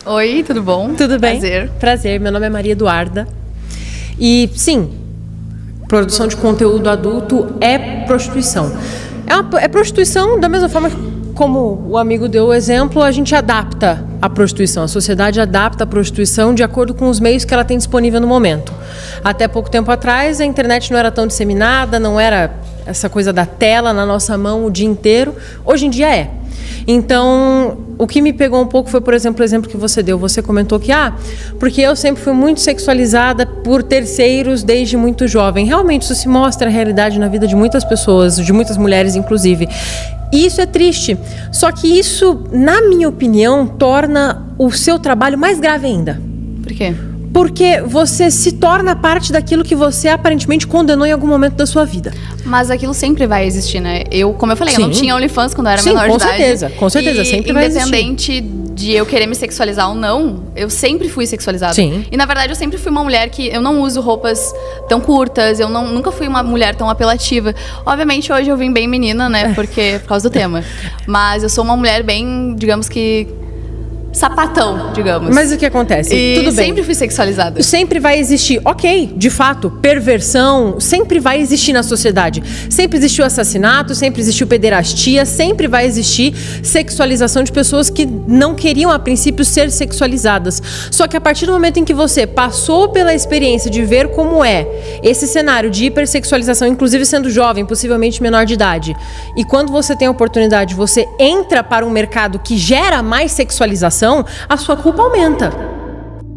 Oi, tudo bom? Tudo bem? Prazer. Prazer, meu nome é Maria Eduarda. E sim, produção de conteúdo adulto é prostituição. É prostituição da mesma forma como o amigo deu o exemplo, a gente adapta a prostituição. A sociedade adapta a prostituição de acordo com os meios que ela tem disponível no momento. Até pouco tempo atrás, a internet não era tão disseminada, não era essa coisa da tela na nossa mão o dia inteiro. Hoje em dia é. Então, o que me pegou um pouco foi, por exemplo, o exemplo que você deu. Você comentou que, porque eu sempre fui muito sexualizada por terceiros desde muito jovem. Realmente, isso se mostra a realidade na vida de muitas pessoas, de muitas mulheres, inclusive. E isso é triste. Só que isso, na minha opinião, torna o seu trabalho mais grave ainda. Por quê? Porque você se torna parte daquilo que você aparentemente condenou em algum momento da sua vida. Mas aquilo sempre vai existir, né? Como eu falei, Sim. eu não tinha OnlyFans quando eu era menor de idade. Com certeza, sempre vai existir. Independente de eu querer me sexualizar ou não, eu sempre fui sexualizada. Sim. E na verdade eu sempre fui uma mulher que eu não uso roupas tão curtas, nunca fui uma mulher tão apelativa. Obviamente hoje eu vim bem menina, né? Por causa do tema. Mas eu sou uma mulher bem, digamos que, sapatão, digamos. Mas o que acontece? E tudo bem. sempre fui sexualizada. Sempre vai existir, ok, de fato, perversão sempre vai existir na sociedade. Sempre existiu assassinato, sempre existiu pederastia, sempre vai existir sexualização de pessoas que não queriam a princípio ser sexualizadas. Só que a partir do momento em que você passou pela experiência de ver como é esse cenário de hipersexualização, inclusive sendo jovem, possivelmente menor de idade, e quando você tem a oportunidade, você entra para um mercado que gera mais sexualização, a sua culpa aumenta.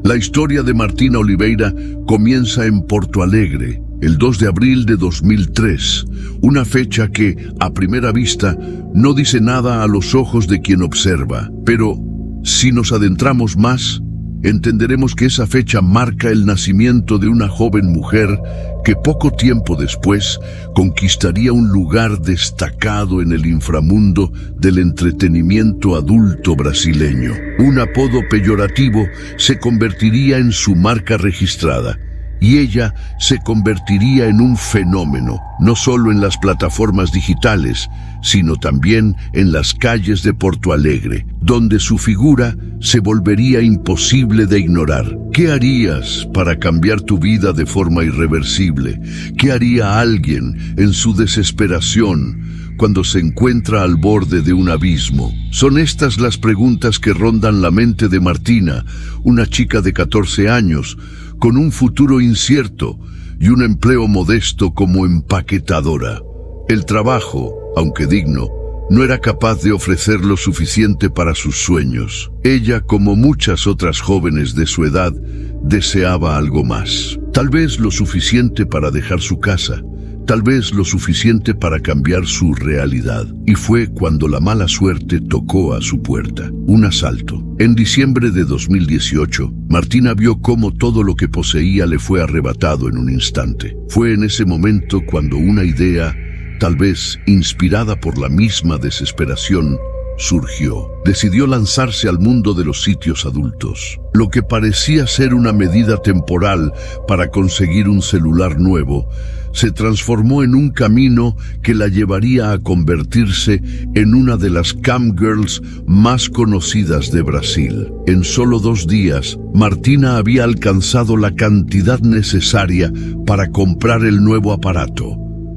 La historia de Martina Oliveira comienza en Porto Alegre, el 2 de abril de 2003, una fecha que, a primera vista, no dice nada a los ojos de quien observa. Pero, si nos adentramos más, entenderemos que esa fecha marca el nacimiento de una joven mujer que poco tiempo después conquistaría un lugar destacado en el inframundo del entretenimiento adulto brasileño. Un apodo peyorativo se convertiría en su marca registrada, y ella se convertiría en un fenómeno, no solo en las plataformas digitales, sino también en las calles de Porto Alegre, donde su figura se volvería imposible de ignorar. ¿Qué harías para cambiar tu vida de forma irreversible? ¿Qué haría alguien en su desesperación cuando se encuentra al borde de un abismo? Son estas las preguntas que rondan la mente de Martina, una chica de 14 años, con un futuro incierto y un empleo modesto como empaquetadora. El trabajo, aunque digno, no era capaz de ofrecer lo suficiente para sus sueños. Ella, como muchas otras jóvenes de su edad, deseaba algo más. Tal vez lo suficiente para dejar su casa, tal vez lo suficiente para cambiar su realidad. Y fue cuando la mala suerte tocó a su puerta. Un asalto. En diciembre de 2018, Martina vio cómo todo lo que poseía le fue arrebatado en un instante. Fue en ese momento cuando una idea, tal vez inspirada por la misma desesperación, surgió. Decidió lanzarse al mundo de los sitios adultos. Lo que parecía ser una medida temporal para conseguir un celular nuevo, se transformó en un camino que la llevaría a convertirse en una de las camgirls más conocidas de Brasil. En solo 2 días, Martina había alcanzado la cantidad necesaria para comprar el nuevo aparato.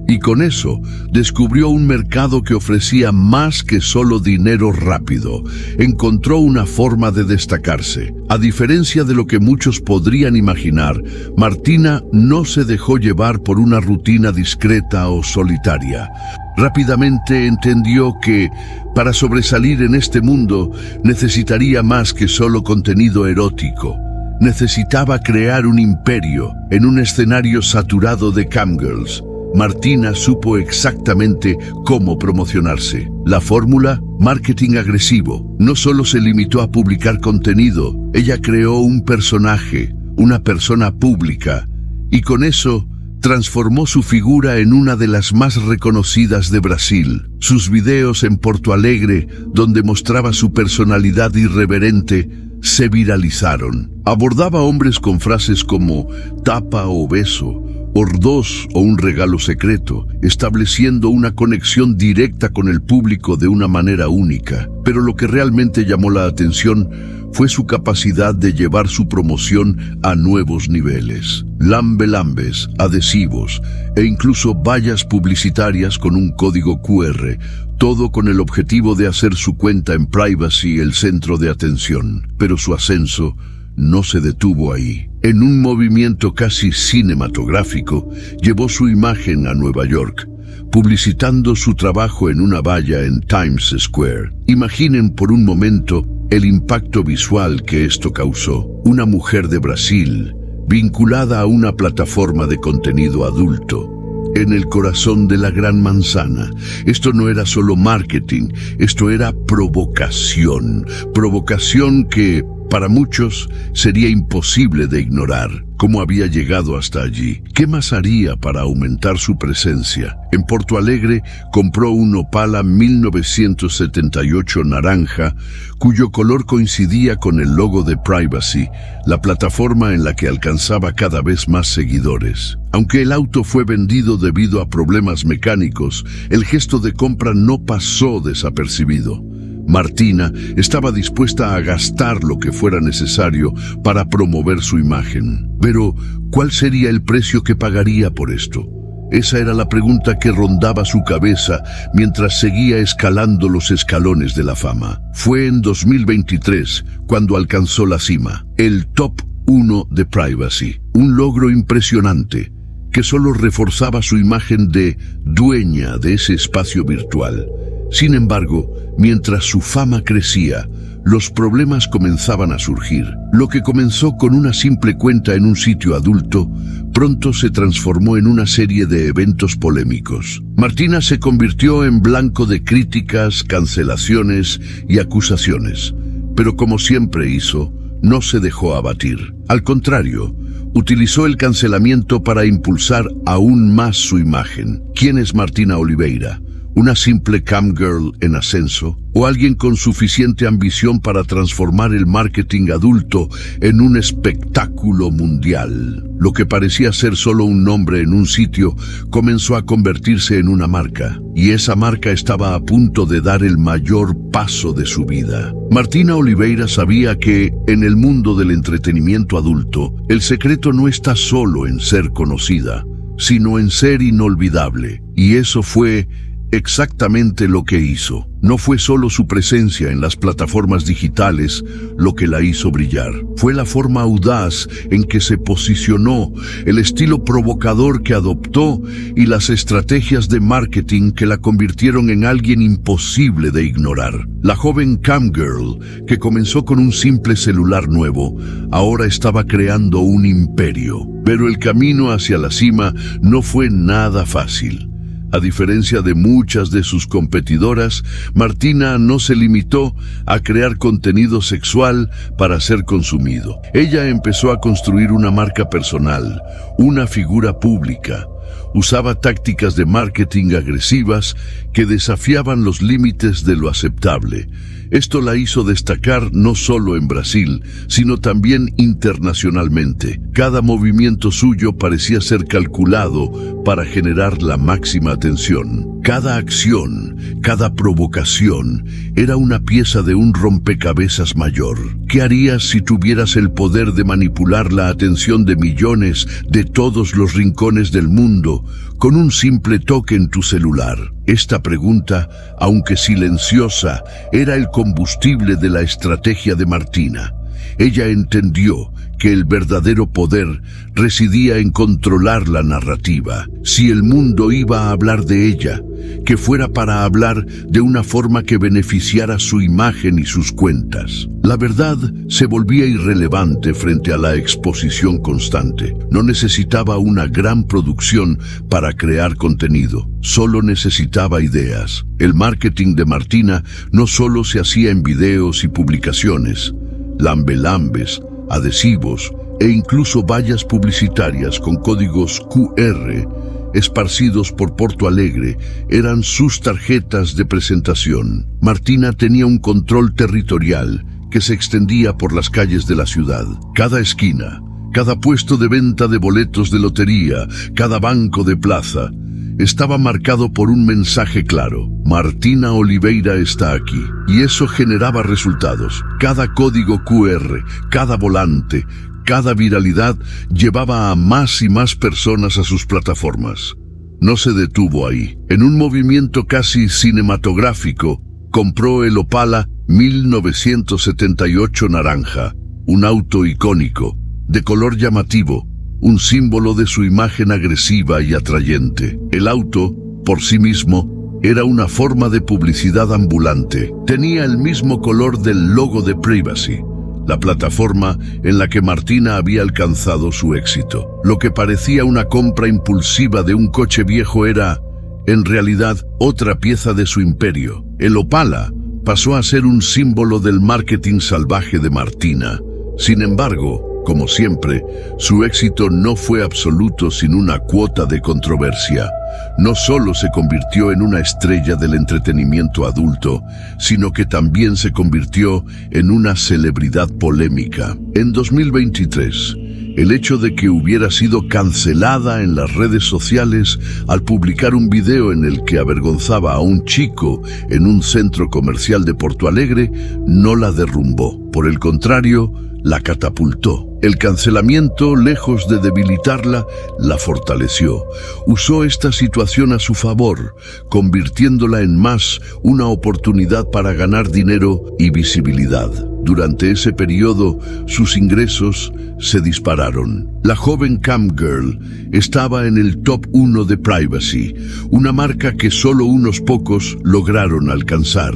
Y con eso, descubrió un mercado que ofrecía más que solo dinero rápido. Encontró una forma de destacarse. A diferencia de lo que muchos podrían imaginar, Martina no se dejó llevar por una rutina discreta o solitaria. Rápidamente entendió que, para sobresalir en este mundo, necesitaría más que solo contenido erótico. Necesitaba crear un imperio en un escenario saturado de camgirls. Martina supo exactamente cómo promocionarse. La fórmula, marketing agresivo. No solo se limitó a publicar contenido, ella creó un personaje, una persona pública, y con eso transformó su figura en una de las más reconocidas de Brasil. Sus videos en Porto Alegre, donde mostraba su personalidad irreverente, se viralizaron. Abordaba hombres con frases como tapa o beso, por 2 o un regalo secreto, estableciendo una conexión directa con el público de una manera única. Pero lo que realmente llamó la atención fue su capacidad de llevar su promoción a nuevos niveles. Lambe-lambes, adhesivos e incluso vallas publicitarias con un código QR, todo con el objetivo de hacer su cuenta en Privacy el centro de atención. Pero su ascenso no se detuvo ahí. En un movimiento casi cinematográfico, llevó su imagen a Nueva York, publicitando su trabajo en una valla en Times Square. Imaginen por un momento el impacto visual que esto causó. Una mujer de Brasil, vinculada a una plataforma de contenido adulto, en el corazón de la Gran Manzana. Esto no era solo marketing, esto era provocación. Provocación que, para muchos, sería imposible de ignorar. ¿Cómo había llegado hasta allí? ¿Qué más haría para aumentar su presencia? En Porto Alegre compró un Opala 1978 naranja, cuyo color coincidía con el logo de Privacy, la plataforma en la que alcanzaba cada vez más seguidores. Aunque el auto fue vendido debido a problemas mecánicos, el gesto de compra no pasó desapercibido. Martina estaba dispuesta a gastar lo que fuera necesario para promover su imagen. Pero, ¿cuál sería el precio que pagaría por esto? Esa era la pregunta que rondaba su cabeza mientras seguía escalando los escalones de la fama. Fue en 2023 cuando alcanzó la cima, el top 1 de Privacy, un logro impresionante que solo reforzaba su imagen de dueña de ese espacio virtual. Sin embargo, mientras su fama crecía, los problemas comenzaban a surgir. Lo que comenzó con una simple cuenta en un sitio adulto, pronto se transformó en una serie de eventos polémicos. Martina se convirtió en blanco de críticas, cancelaciones y acusaciones. Pero como siempre hizo, no se dejó abatir. Al contrario, utilizó el cancelamiento para impulsar aún más su imagen. ¿Quién es Martina Oliveira? ¿Una simple camgirl en ascenso? ¿O alguien con suficiente ambición para transformar el marketing adulto en un espectáculo mundial? Lo que parecía ser solo un nombre en un sitio comenzó a convertirse en una marca, y esa marca estaba a punto de dar el mayor paso de su vida. Martina Oliveira sabía que, en el mundo del entretenimiento adulto, el secreto no está solo en ser conocida, sino en ser inolvidable, y eso fue exactamente lo que hizo. No fue solo su presencia en las plataformas digitales lo que la hizo brillar. Fue la forma audaz en que se posicionó, el estilo provocador que adoptó y las estrategias de marketing que la convirtieron en alguien imposible de ignorar. La joven camgirl, que comenzó con un simple celular nuevo, ahora estaba creando un imperio. Pero el camino hacia la cima no fue nada fácil. A diferencia de muchas de sus competidoras, Martina no se limitó a crear contenido sexual para ser consumido. Ella empezó a construir una marca personal, una figura pública. Usaba tácticas de marketing agresivas que desafiaban los límites de lo aceptable. Esto la hizo destacar no solo en Brasil, sino también internacionalmente. Cada movimiento suyo parecía ser calculado para generar la máxima atención. Cada acción, cada provocación, era una pieza de un rompecabezas mayor. ¿Qué harías si tuvieras el poder de manipular la atención de millones de todos los rincones del mundo con un simple toque en tu celular? Esta pregunta, aunque silenciosa, era el combustible de la estrategia de Martina. Ella entendió que el verdadero poder residía en controlar la narrativa. Si el mundo iba a hablar de ella, que fuera para hablar de una forma que beneficiara su imagen y sus cuentas. La verdad se volvía irrelevante frente a la exposición constante. No necesitaba una gran producción para crear contenido, solo necesitaba ideas. El marketing de Martina no solo se hacía en videos y publicaciones. Lambe-lambes, adhesivos e incluso vallas publicitarias con códigos QR esparcidos por Porto Alegre eran sus tarjetas de presentación. Martina tenía un control territorial que se extendía por las calles de la ciudad. Cada esquina, Cada puesto de venta de boletos de lotería, cada banco de plaza, estaba marcado por un mensaje claro: Martina Oliveira está aquí. Y eso generaba resultados. Cada código QR, cada volante, cada viralidad llevaba a más y más personas a sus plataformas. No se detuvo ahí. En un movimiento casi cinematográfico, compró el Opala 1978 naranja, un auto icónico, de color llamativo, un símbolo de su imagen agresiva y atrayente. El auto, por sí mismo, era una forma de publicidad ambulante. Tenía el mismo color del logo de Privacy, la plataforma en la que Martina había alcanzado su éxito. Lo que parecía una compra impulsiva de un coche viejo era, en realidad, otra pieza de su imperio. El Opala pasó a ser un símbolo del marketing salvaje de Martina. Sin embargo, como siempre, su éxito no fue absoluto sin una cuota de controversia. No solo se convirtió en una estrella del entretenimiento adulto, sino que también se convirtió en una celebridad polémica. En 2023, el hecho de que hubiera sido cancelada en las redes sociales al publicar un video en el que avergonzaba a un chico en un centro comercial de Porto Alegre no la derrumbó. Por el contrario, la catapultó. El cancelamiento, lejos de debilitarla, la fortaleció. Usó esta situación a su favor, convirtiéndola en más una oportunidad para ganar dinero y visibilidad. Durante ese periodo, sus ingresos se dispararon. La joven cam girl estaba en el top 1 de Privacy, una marca que solo unos pocos lograron alcanzar.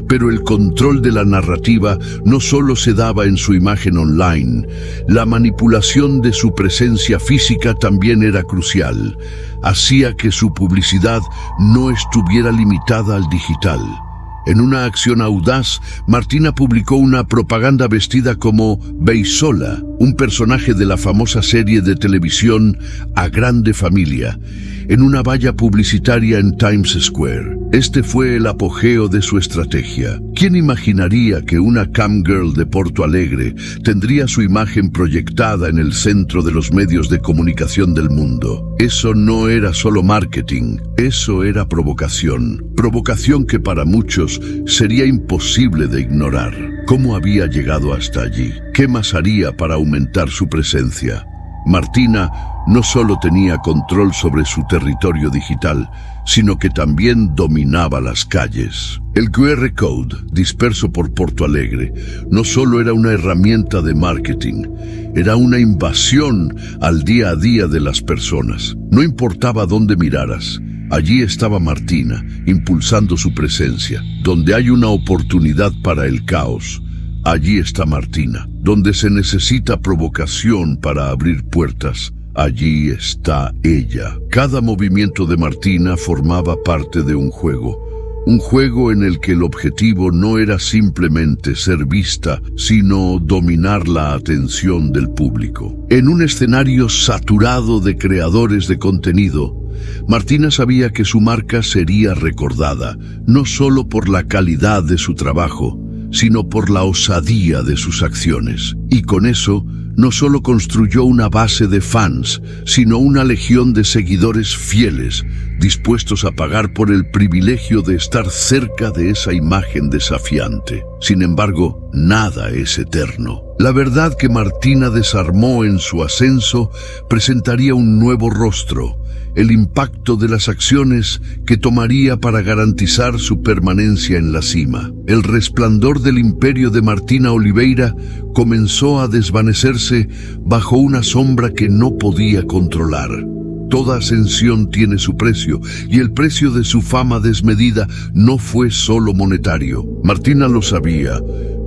Pero el control de la narrativa no solo se daba en su imagen online. La manipulación de su presencia física también era crucial. Hacía que su publicidad no estuviera limitada al digital. En una acción audaz, Martina publicó una propaganda vestida como Beisola, un personaje de la famosa serie de televisión A Grande Familia, en una valla publicitaria en Times Square. Este fue el apogeo de su estrategia. ¿Quién imaginaría que una cam girl de Porto Alegre tendría su imagen proyectada en el centro de los medios de comunicación del mundo? Eso no era solo marketing, eso era provocación. Provocación que para muchos sería imposible de ignorar. ¿Cómo había llegado hasta allí? ¿Qué más haría para aumentar su presencia? Martina no solo tenía control sobre su territorio digital, sino que también dominaba las calles. El QR Code, disperso por Porto Alegre, no solo era una herramienta de marketing, era una invasión al día a día de las personas. No importaba dónde miraras, allí estaba Martina, impulsando su presencia. Donde hay una oportunidad para el caos, allí está Martina. Donde se necesita provocación para abrir puertas, allí está ella. Cada movimiento de Martina formaba parte de un juego en el que el objetivo no era simplemente ser vista, sino dominar la atención del público. En un escenario saturado de creadores de contenido, Martina sabía que su marca sería recordada, no solo por la calidad de su trabajo, sino por la osadía de sus acciones. Y con eso, no solo construyó una base de fans, sino una legión de seguidores fieles, dispuestos a pagar por el privilegio de estar cerca de esa imagen desafiante. Sin embargo, nada es eterno. La verdad que Martina desarmó en su ascenso presentaría un nuevo rostro, el impacto de las acciones que tomaría para garantizar su permanencia en la cima. El resplandor del imperio de Martina Oliveira comenzó a desvanecerse bajo una sombra que no podía controlar. Toda ascensión tiene su precio, y el precio de su fama desmedida no fue solo monetario. Martina lo sabía,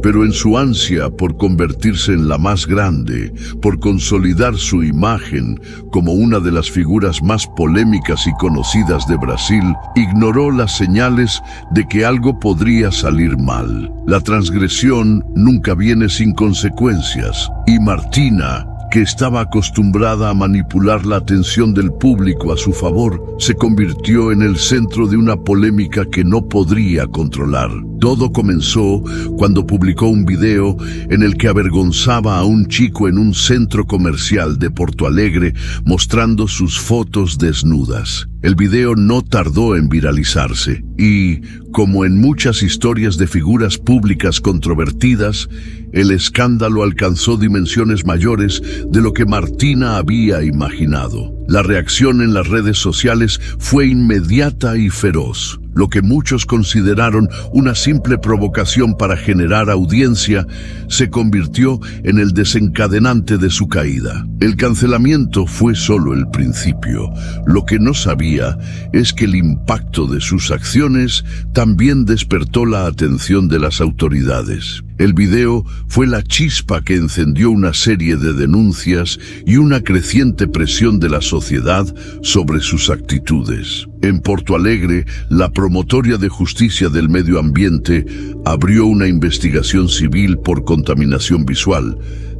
pero en su ansia por convertirse en la más grande, por consolidar su imagen como una de las figuras más polémicas y conocidas de Brasil, ignoró las señales de que algo podría salir mal. La transgresión nunca viene sin consecuencias, y Martina, que estaba acostumbrada a manipular la atención del público a su favor, se convirtió en el centro de una polémica que no podría controlar. Todo comenzó cuando publicó un video en el que avergonzaba a un chico en un centro comercial de Porto Alegre mostrando sus fotos desnudas. El video no tardó en viralizarse y, como en muchas historias de figuras públicas controvertidas, el escándalo alcanzó dimensiones mayores de lo que Martina había imaginado. La reacción en las redes sociales fue inmediata y feroz. Lo que muchos consideraron una simple provocación para generar audiencia se convirtió en el desencadenante de su caída. El cancelamiento fue solo el principio. Lo que no sabía es que el impacto de sus acciones también despertó la atención de las autoridades. El video fue la chispa que encendió una serie de denuncias y una creciente presión de la sociedad sobre sus actitudes. En Porto Alegre, la Promotoria de Justicia del Medio Ambiente abrió una investigación civil por contaminación visual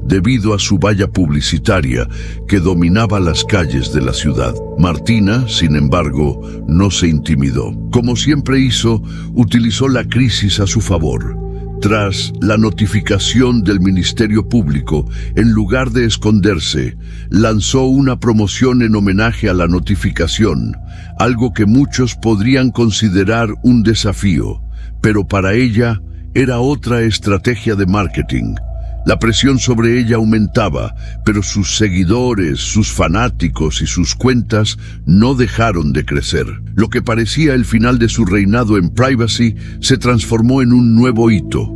debido a su valla publicitaria que dominaba las calles de la ciudad. Martina, sin embargo, no se intimidó. Como siempre hizo, utilizó la crisis a su favor. Tras la notificación del Ministerio Público, en lugar de esconderse, lanzó una promoción en homenaje a la notificación, algo que muchos podrían considerar un desafío, pero para ella era otra estrategia de marketing. La presión sobre ella aumentaba, pero sus seguidores, sus fanáticos y sus cuentas no dejaron de crecer. Lo que parecía el final de su reinado en Privacy se transformó en un nuevo hito,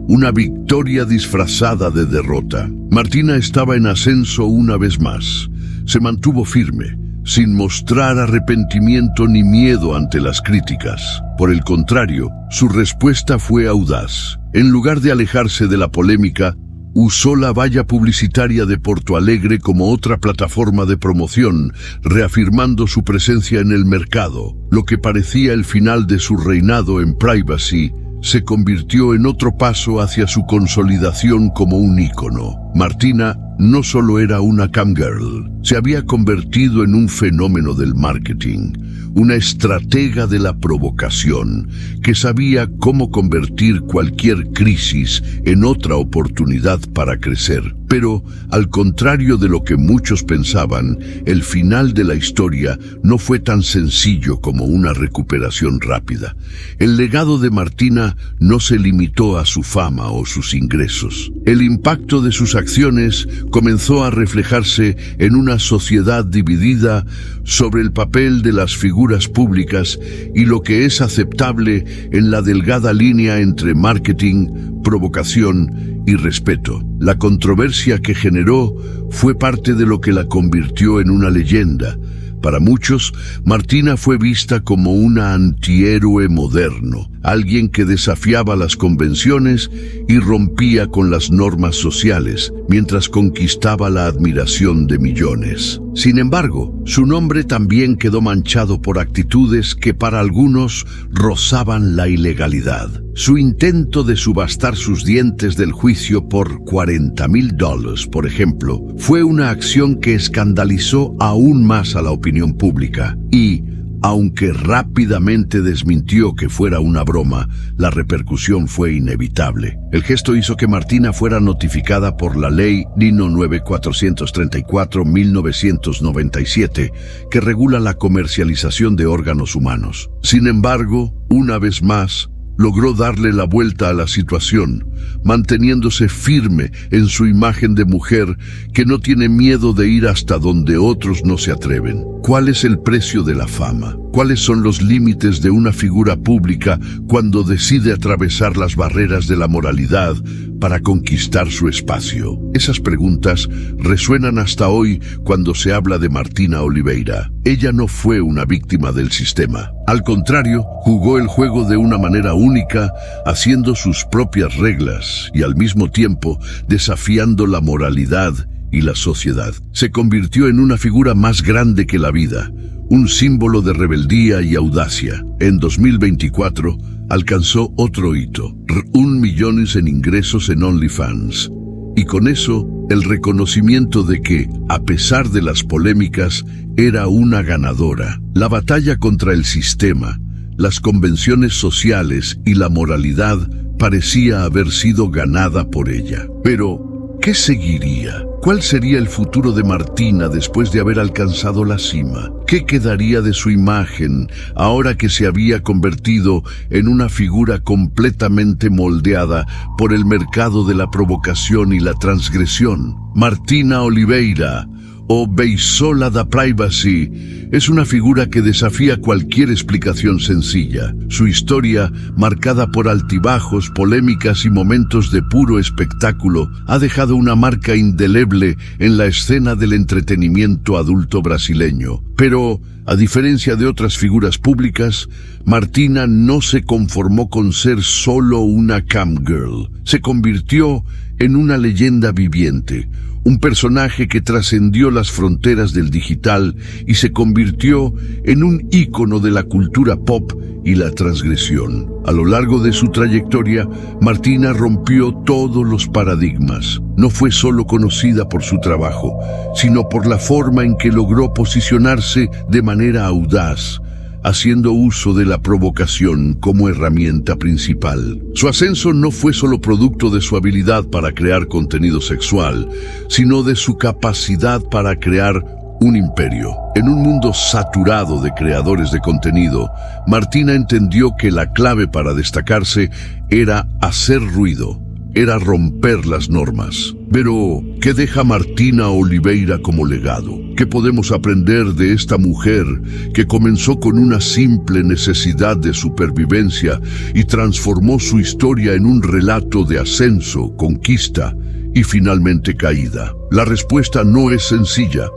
una victoria disfrazada de derrota. Martina estaba en ascenso una vez más. Se mantuvo firme, sin mostrar arrepentimiento ni miedo ante las críticas. Por el contrario, su respuesta fue audaz. En lugar de alejarse de la polémica, usó la valla publicitaria de Porto Alegre como otra plataforma de promoción, reafirmando su presencia en el mercado. Lo que parecía el final de su reinado en Privacy se convirtió en otro paso hacia su consolidación como un ícono. Martina no solo era una camgirl, se había convertido en un fenómeno del marketing, una estratega de la provocación que sabía cómo convertir cualquier crisis en otra oportunidad para crecer. Pero, al contrario de lo que muchos pensaban, el final de la historia no fue tan sencillo como una recuperación rápida. El legado de Martina no se limitó a su fama o sus ingresos. El impacto de sus acciones comenzó a reflejarse en una sociedad dividida sobre el papel de las figuras públicas y lo que es aceptable en la delgada línea entre marketing, provocación y respeto. La controversia que generó fue parte de lo que la convirtió en una leyenda. Para muchos, Martina fue vista como una antihéroe moderno, alguien que desafiaba las convenciones y rompía con las normas sociales, mientras conquistaba la admiración de millones. Sin embargo, su nombre también quedó manchado por actitudes que para algunos rozaban la ilegalidad. Su intento de subastar sus dientes del juicio por $40,000, por ejemplo, fue una acción que escandalizó aún más a la opinión pública y, aunque rápidamente desmintió que fuera una broma, la repercusión fue inevitable. El gesto hizo que Martina fuera notificada por la Ley DINO 9434/1997, que regula la comercialización de órganos humanos. Sin embargo, una vez más, logró darle la vuelta a la situación, manteniéndose firme en su imagen de mujer que no tiene miedo de ir hasta donde otros no se atreven. ¿Cuál es el precio de la fama? ¿Cuáles son los límites de una figura pública cuando decide atravesar las barreras de la moralidad para conquistar su espacio? Esas preguntas resuenan hasta hoy cuando se habla de Martina Oliveira. Ella no fue una víctima del sistema. Al contrario, jugó el juego de una manera única, haciendo sus propias reglas y al mismo tiempo desafiando la moralidad y la sociedad. Se convirtió en una figura más grande que la vida, un símbolo de rebeldía y audacia. En 2024 alcanzó otro hito, 1 millón en ingresos en OnlyFans. Y con eso, el reconocimiento de que, a pesar de las polémicas, era una ganadora. La batalla contra el sistema, las convenciones sociales y la moralidad parecía haber sido ganada por ella. Pero, ¿qué seguiría? ¿Cuál sería el futuro de Martina después de haber alcanzado la cima? ¿Qué quedaría de su imagen ahora que se había convertido en una figura completamente moldeada por el mercado de la provocación y la transgresión? Martina Oliveira, o Beisola da Privacy, es una figura que desafía cualquier explicación sencilla. Su historia, marcada por altibajos, polémicas y momentos de puro espectáculo, ha dejado una marca indeleble en la escena del entretenimiento adulto brasileño. Pero, a diferencia de otras figuras públicas, Martina no se conformó con ser solo una cam girl. Se convirtió en una leyenda viviente, un personaje que trascendió las fronteras del digital y se convirtió en un ícono de la cultura pop y la transgresión. A lo largo de su trayectoria, Martina rompió todos los paradigmas. No fue solo conocida por su trabajo, sino por la forma en que logró posicionarse de manera audaz, haciendo uso de la provocación como herramienta principal. Su ascenso no fue solo producto de su habilidad para crear contenido sexual, sino de su capacidad para crear un imperio. En un mundo saturado de creadores de contenido, Martina entendió que la clave para destacarse era hacer ruido, era romper las normas. Pero, ¿qué deja Martina Oliveira como legado? ¿Qué podemos aprender de esta mujer que comenzó con una simple necesidad de supervivencia y transformó su historia en un relato de ascenso, conquista y finalmente caída? La respuesta no es sencilla.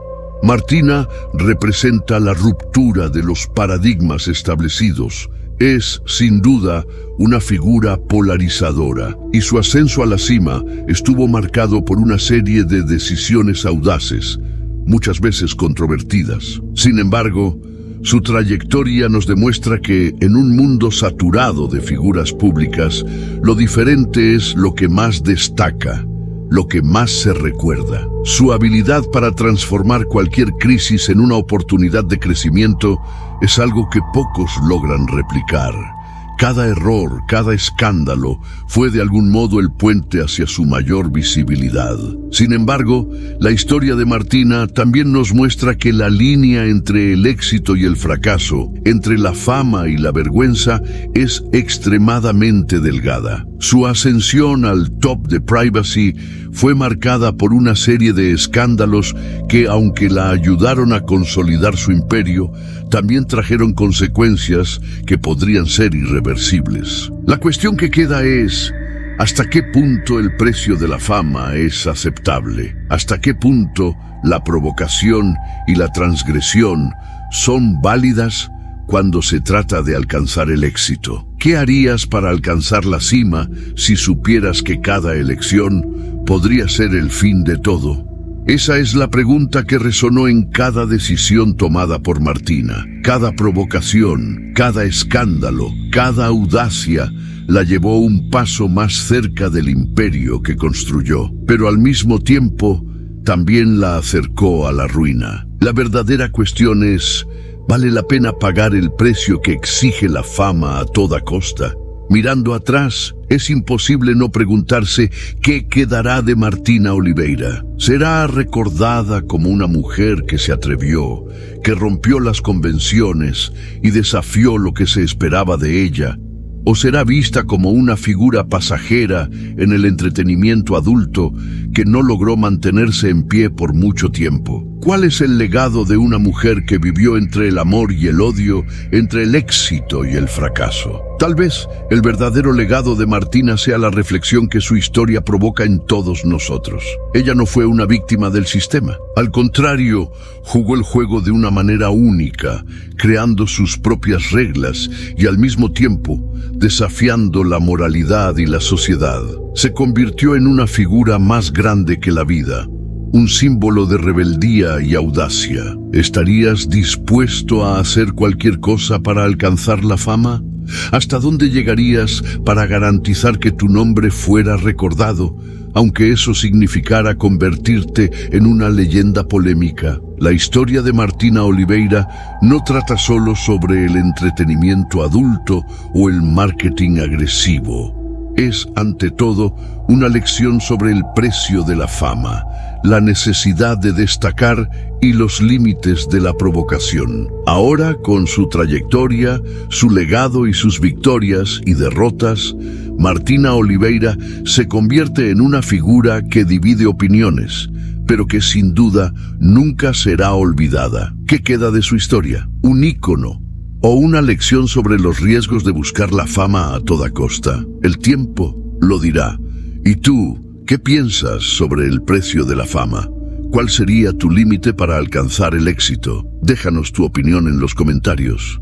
Martina representa la ruptura de los paradigmas establecidos. Es, sin duda, una figura polarizadora, y su ascenso a la cima estuvo marcado por una serie de decisiones audaces, muchas veces controvertidas. Sin embargo, su trayectoria nos demuestra que, en un mundo saturado de figuras públicas, lo diferente es lo que más destaca, lo que más se recuerda. Su habilidad para transformar cualquier crisis en una oportunidad de crecimiento es algo que pocos logran replicar. Cada error, cada escándalo fue de algún modo el puente hacia su mayor visibilidad. Sin embargo, la historia de Martina también nos muestra que la línea entre el éxito y el fracaso, entre la fama y la vergüenza, es extremadamente delgada. Su ascensión al top de Privacy fue marcada por una serie de escándalos que, aunque la ayudaron a consolidar su imperio, también trajeron consecuencias que podrían ser irreversibles. La cuestión que queda es: ¿hasta qué punto el precio de la fama es aceptable? ¿Hasta qué punto la provocación y la transgresión son válidas cuando se trata de alcanzar el éxito? ¿Qué harías para alcanzar la cima si supieras que cada elección podría ser el fin de todo? Esa es la pregunta que resonó en cada decisión tomada por Martina. Cada provocación, cada escándalo, cada audacia la llevó un paso más cerca del imperio que construyó, pero al mismo tiempo también la acercó a la ruina. La verdadera cuestión es: ¿vale la pena pagar el precio que exige la fama a toda costa? Mirando atrás, es imposible no preguntarse qué quedará de Martina Oliveira. ¿Será recordada como una mujer que se atrevió, que rompió las convenciones y desafió lo que se esperaba de ella? ¿O será vista como una figura pasajera en el entretenimiento adulto que no logró mantenerse en pie por mucho tiempo? ¿Cuál es el legado de una mujer que vivió entre el amor y el odio, entre el éxito y el fracaso? Tal vez el verdadero legado de Martina sea la reflexión que su historia provoca en todos nosotros. Ella no fue una víctima del sistema. Al contrario, jugó el juego de una manera única, creando sus propias reglas y al mismo tiempo desafiando la moralidad y la sociedad. Se convirtió en una figura más grande que la vida, un símbolo de rebeldía y audacia. ¿Estarías dispuesto a hacer cualquier cosa para alcanzar la fama? ¿Hasta dónde llegarías para garantizar que tu nombre fuera recordado, aunque eso significara convertirte en una leyenda polémica. La historia de Martina Oliveira no trata solo sobre el entretenimiento adulto o el marketing agresivo. Es, ante todo, una lección sobre el precio de la fama, la necesidad de destacar y los límites de la provocación. Ahora, con su trayectoria, su legado y sus victorias y derrotas, Martina Oliveira se convierte en una figura que divide opiniones, pero que sin duda nunca será olvidada. ¿Qué queda de su historia? ¿Un ícono o una lección sobre los riesgos de buscar la fama a toda costa? El tiempo lo dirá. ¿Y tú, qué piensas sobre el precio de la fama? ¿Cuál sería tu límite para alcanzar el éxito? Déjanos tu opinión en los comentarios.